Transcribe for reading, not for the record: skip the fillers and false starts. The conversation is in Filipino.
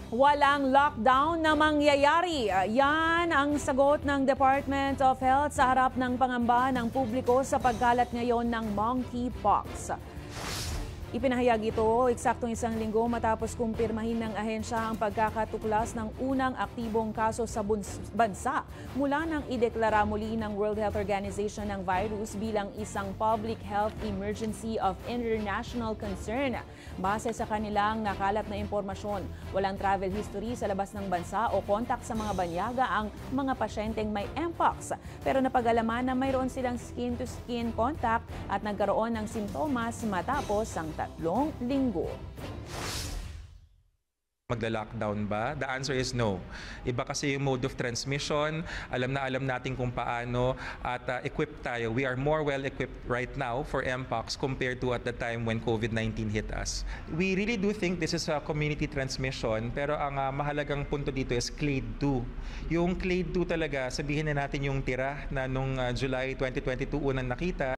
Walang lockdown na mangyayari. Yan ang sagot ng Department of Health sa harap ng pangamba ng publiko sa pagkalat ngayon ng monkeypox. Ipinahayag ito eksaktong isang linggo matapos kumpirmahin ng ahensya ang pagkakatuklas ng unang aktibong kaso sa bansa mula nang ideklara muli ng World Health Organization ng virus bilang isang public health emergency of international concern. Base sa kanilang nakalat na impormasyon, walang travel history sa labas ng bansa o kontak sa mga banyaga ang mga pasyenteng may mpox. Pero napag-alaman na mayroon silang skin-to-skin contact at nagkaroon ng simptomas matapos ang 3 linggo. Magla-lockdown ba? The answer is no. Iba kasi yung mode of transmission. Alam natin kung paano at equipped tayo. We are more well equipped right now for mpox compared to at the time when COVID-19 hit us. We really do think this is a community transmission, pero ang mahalagang punto dito is clade 2. Yung clade 2 talaga, sabihin na natin yung tira na nung July 2022 unang nakita.